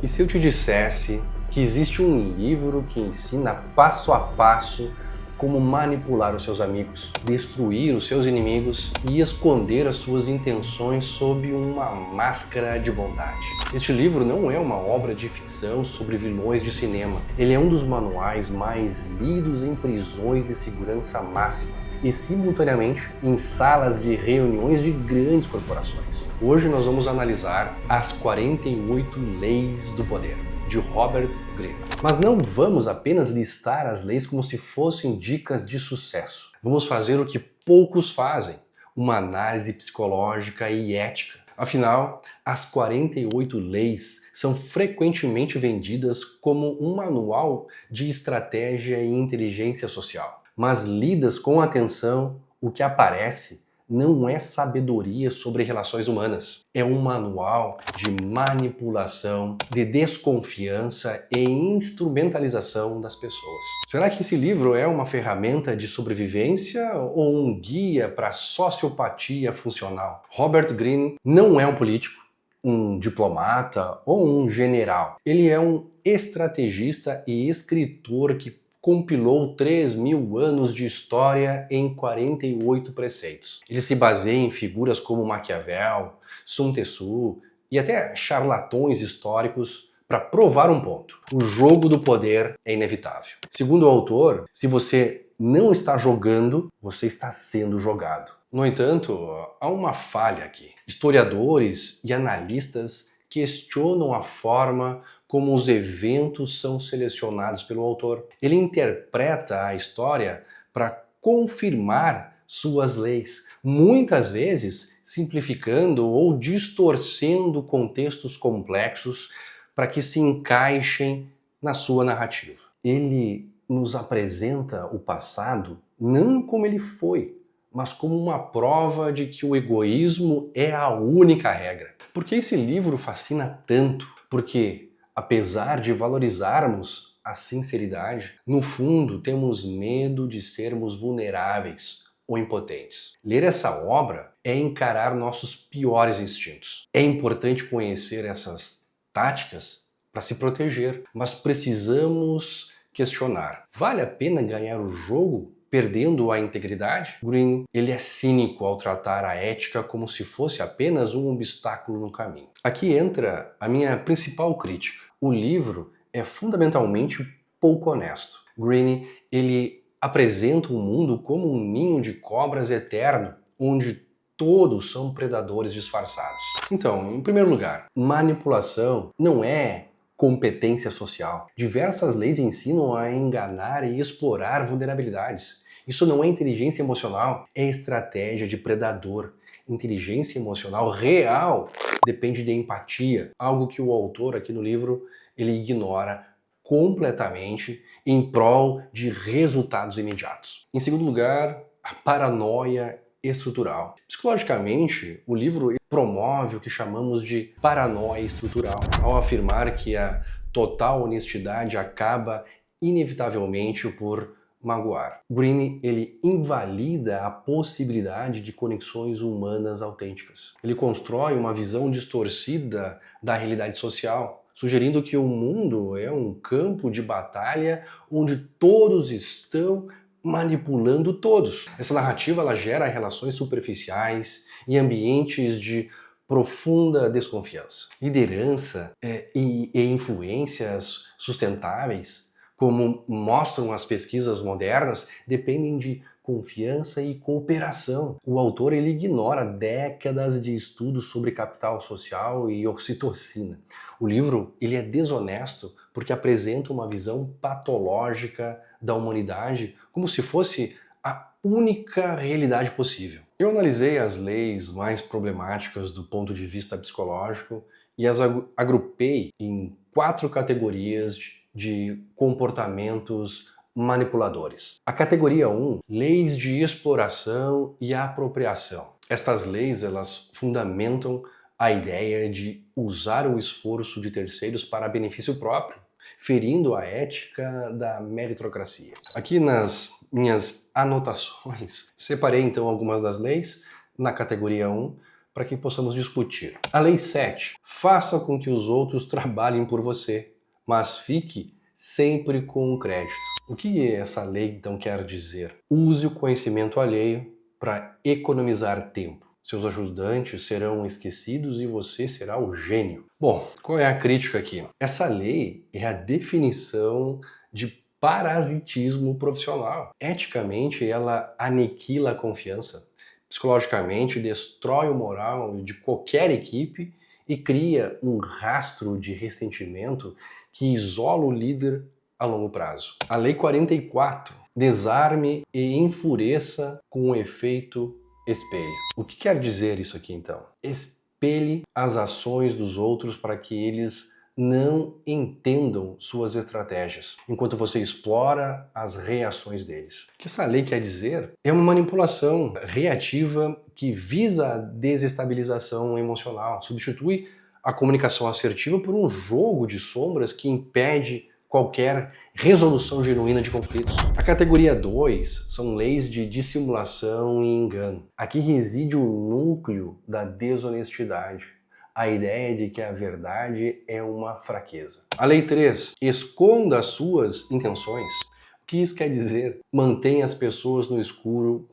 E se eu te dissesse que existe um livro que ensina passo a passo como manipular os seus amigos, destruir os seus inimigos e esconder as suas intenções sob uma máscara de bondade? Este livro não é uma obra de ficção sobre vilões de cinema. Ele é um dos manuais mais lidos em prisões de segurança máxima e, simultaneamente, em salas de reuniões de grandes corporações. Hoje nós vamos analisar as 48 Leis do Poder, de Robert Greene. Mas não vamos apenas listar as leis como se fossem dicas de sucesso. Vamos fazer o que poucos fazem, uma análise psicológica e ética. Afinal, as 48 leis são frequentemente vendidas como um manual de estratégia e inteligência social. Mas lidas com atenção, o que aparece não é sabedoria sobre relações humanas. É um manual de manipulação, de desconfiança e instrumentalização das pessoas. Será que esse livro é uma ferramenta de sobrevivência ou um guia para a sociopatia funcional? Robert Greene não é um político, um diplomata ou um general. Ele é um estrategista e escritor que compilou 3.000 anos de história em 48 preceitos. Ele se baseia em figuras como Maquiavel, Sun Tzu e até charlatões históricos para provar um ponto: o jogo do poder é inevitável. Segundo o autor, se você não está jogando, você está sendo jogado. No entanto, há uma falha aqui. Historiadores e analistas questionam a forma como os eventos são selecionados pelo autor. Ele interpreta a história para confirmar suas leis, muitas vezes simplificando ou distorcendo contextos complexos para que se encaixem na sua narrativa. Ele nos apresenta o passado não como ele foi, mas como uma prova de que o egoísmo é a única regra. Por que esse livro fascina tanto? Porque, apesar de valorizarmos a sinceridade, no fundo temos medo de sermos vulneráveis ou impotentes. Ler essa obra é encarar nossos piores instintos. É importante conhecer essas táticas para se proteger, mas precisamos questionar: vale a pena ganhar o jogo perdendo a integridade? Greene, ele é cínico ao tratar a ética como se fosse apenas um obstáculo no caminho. Aqui entra a minha principal crítica. O livro é fundamentalmente pouco honesto. Greene, ele apresenta o mundo como um ninho de cobras eterno, onde todos são predadores disfarçados. Então, em primeiro lugar, manipulação não é competência social. Diversas leis ensinam a enganar e explorar vulnerabilidades. Isso não é inteligência emocional, é estratégia de predador. Inteligência emocional real depende de empatia, algo que o autor aqui no livro ele ignora completamente em prol de resultados imediatos. Em segundo lugar, a paranoia estrutural. Psicologicamente, o livro promove o que chamamos de paranoia estrutural, ao afirmar que a total honestidade acaba inevitavelmente por magoar. Greene, ele invalida a possibilidade de conexões humanas autênticas. Ele constrói uma visão distorcida da realidade social, sugerindo que o mundo é um campo de batalha onde todos estão manipulando todos. Essa narrativa ela gera relações superficiais e ambientes de profunda desconfiança. Liderança e influências sustentáveis, como mostram as pesquisas modernas, dependem de confiança e cooperação. O autor ele ignora décadas de estudos sobre capital social e oxitocina. O livro ele é desonesto porque apresenta uma visão patológica da humanidade como se fosse a única realidade possível. Eu analisei as leis mais problemáticas do ponto de vista psicológico e as agrupei em 4 categorias de comportamentos manipuladores. A categoria 1, leis de exploração e apropriação. Estas leis, elas fundamentam a ideia de usar o esforço de terceiros para benefício próprio, ferindo a ética da meritocracia. Aqui nas minhas anotações, separei então algumas das leis na categoria 1 para que possamos discutir. A lei 7. Faça com que os outros trabalhem por você, mas fique sempre com o crédito. O que essa lei então quer dizer? Use o conhecimento alheio para economizar tempo. Seus ajudantes serão esquecidos e você será o gênio. Bom, qual é a crítica aqui? Essa lei é a definição de parasitismo profissional. Eticamente, ela aniquila a confiança. Psicologicamente, destrói o moral de qualquer equipe e cria um rastro de ressentimento que isola o líder a longo prazo. A Lei 44. Desarme e enfureça com o efeito espelho. O que quer dizer isso aqui então? Espelhe as ações dos outros para que eles não entendam suas estratégias, enquanto você explora as reações deles. O que essa lei quer dizer é uma manipulação reativa que visa a desestabilização emocional, substitui a comunicação assertiva por um jogo de sombras que impede qualquer resolução genuína de conflitos. A categoria 2 são leis de dissimulação e engano. Aqui reside o núcleo da desonestidade. A ideia de que a verdade é uma fraqueza. A lei 3. Esconda as suas intenções. O que isso quer dizer? Mantenha as pessoas no escuro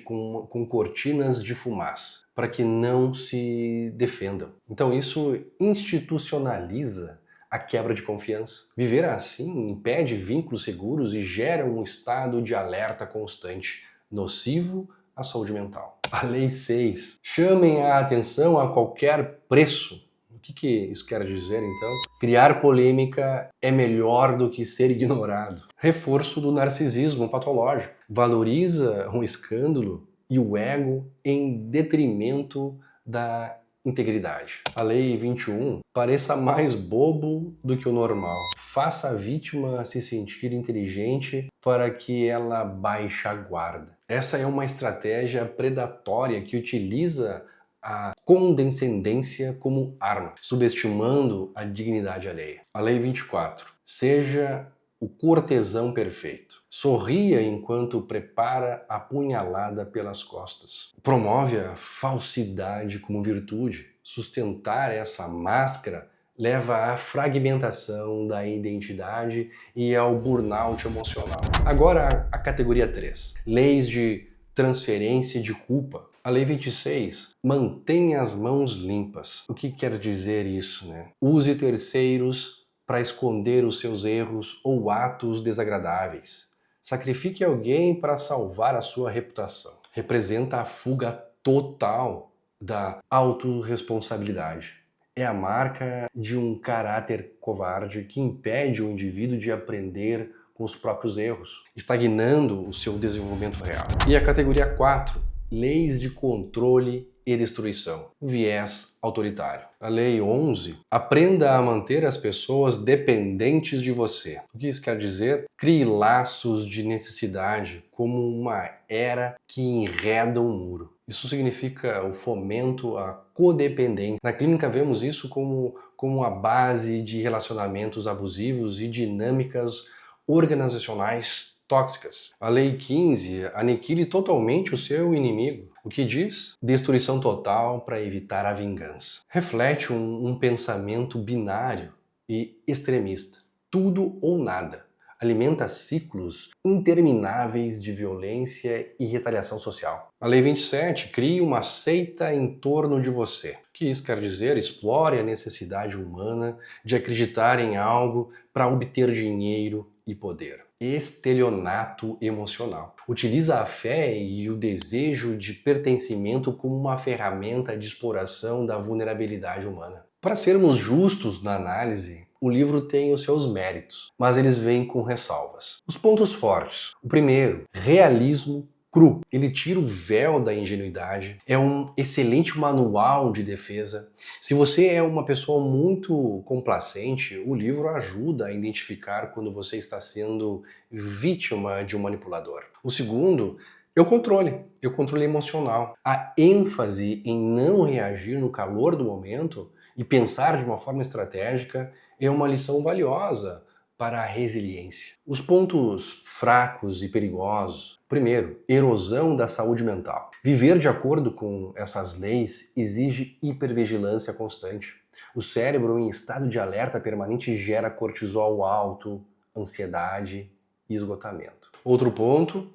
com cortinas de fumaça, para que não se defendam. Então isso institucionaliza a quebra de confiança. Viver assim impede vínculos seguros e gera um estado de alerta constante, nocivo à saúde mental. A lei 6. Chamem a atenção a qualquer preço. O que isso quer dizer, então? Criar polêmica é melhor do que ser ignorado. Reforço do narcisismo patológico. Valoriza um escândalo e o ego em detrimento da integridade. A lei 21. Pareça mais bobo do que o normal. Faça a vítima se sentir inteligente para que ela baixe a guarda. Essa é uma estratégia predatória que utiliza a condescendência como arma, subestimando a dignidade alheia. A lei 24. Seja o cortesão perfeito. Sorria enquanto prepara a punhalada pelas costas. Promove a falsidade como virtude. Sustentar essa máscara leva à fragmentação da identidade e ao burnout emocional. Agora a categoria 3. Leis de transferência de culpa. A lei 26. Mantenha as mãos limpas. O que quer dizer isso, né? Use terceiros para esconder os seus erros ou atos desagradáveis. Sacrifique alguém para salvar a sua reputação. Representa a fuga total da autorresponsabilidade. É a marca de um caráter covarde que impede o indivíduo de aprender com os próprios erros, estagnando o seu desenvolvimento real. E a categoria 4. Leis de controle e destruição. Viés autoritário. A lei 11. Aprenda a manter as pessoas dependentes de você. O que isso quer dizer? Crie laços de necessidade como uma era que enreda um muro. Isso significa o fomento à codependência. Na clínica vemos isso como a base de relacionamentos abusivos e dinâmicas organizacionais tóxicas. A lei 15. Aniquile totalmente o seu inimigo. O que diz? Destruição total para evitar a vingança. Reflete um pensamento binário e extremista. Tudo ou nada. Alimenta ciclos intermináveis de violência e retaliação social. A lei 27. Crie uma seita em torno de você. O que isso quer dizer? Explore a necessidade humana de acreditar em algo para obter dinheiro e poder. Estelionato emocional. Utiliza a fé e o desejo de pertencimento como uma ferramenta de exploração da vulnerabilidade humana. Para sermos justos na análise, o livro tem os seus méritos, mas eles vêm com ressalvas. Os pontos fortes. O primeiro, realismo cru. Ele tira o véu da ingenuidade, é um excelente manual de defesa. Se você é uma pessoa muito complacente, o livro ajuda a identificar quando você está sendo vítima de um manipulador. O segundo é o controle emocional. A ênfase em não reagir no calor do momento e pensar de uma forma estratégica é uma lição valiosa para a resiliência. Os pontos fracos e perigosos. Primeiro, erosão da saúde mental. Viver de acordo com essas leis exige hipervigilância constante. O cérebro em estado de alerta permanente gera cortisol alto, ansiedade e esgotamento. Outro ponto,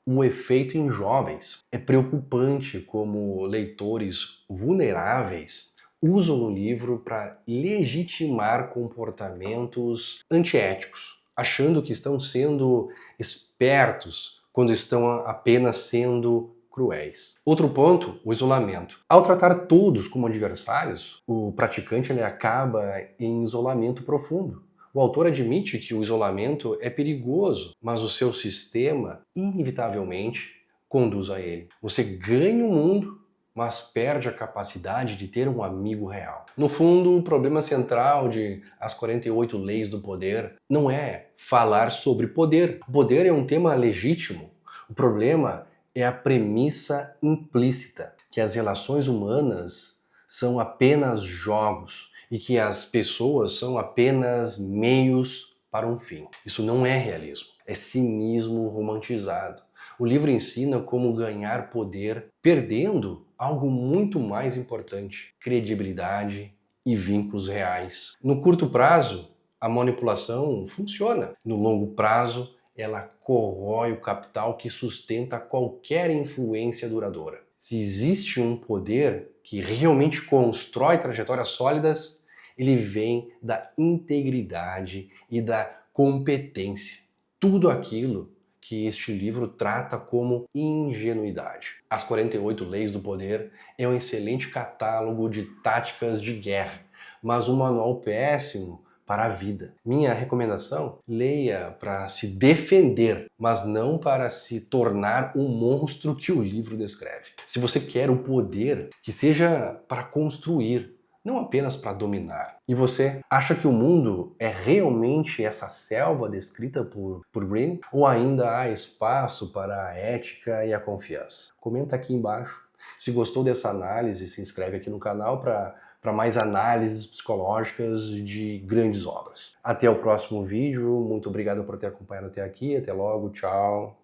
o efeito em jovens. É preocupante como leitores vulneráveis usam o livro para legitimar comportamentos antiéticos, achando que estão sendo espertos quando estão apenas sendo cruéis. Outro ponto, o isolamento. Ao tratar todos como adversários, o praticante ele acaba em isolamento profundo. O autor admite que o isolamento é perigoso, mas o seu sistema inevitavelmente conduz a ele. Você ganha o mundo, mas perde a capacidade de ter um amigo real. No fundo, o problema central de As 48 Leis do Poder não é falar sobre poder. O poder é um tema legítimo. O problema é a premissa implícita, que as relações humanas são apenas jogos e que as pessoas são apenas meios para um fim. Isso não é realismo, é cinismo romantizado. O livro ensina como ganhar poder perdendo algo muito mais importante: credibilidade e vínculos reais. No curto prazo, a manipulação funciona. No longo prazo, ela corrói o capital que sustenta qualquer influência duradoura. Se existe um poder que realmente constrói trajetórias sólidas, ele vem da integridade e da competência. Tudo aquilo que este livro trata como ingenuidade. As 48 Leis do Poder é um excelente catálogo de táticas de guerra, mas um manual péssimo para a vida. Minha recomendação: leia para se defender, mas não para se tornar um monstro que o livro descreve. Se você quer o poder, que seja para construir, não apenas para dominar. E você acha que o mundo é realmente essa selva descrita por Greene? Ou ainda há espaço para a ética e a confiança? Comenta aqui embaixo. Se gostou dessa análise, se inscreve aqui no canal para mais análises psicológicas de grandes obras. Até o próximo vídeo, muito obrigado por ter acompanhado até aqui, até logo, tchau!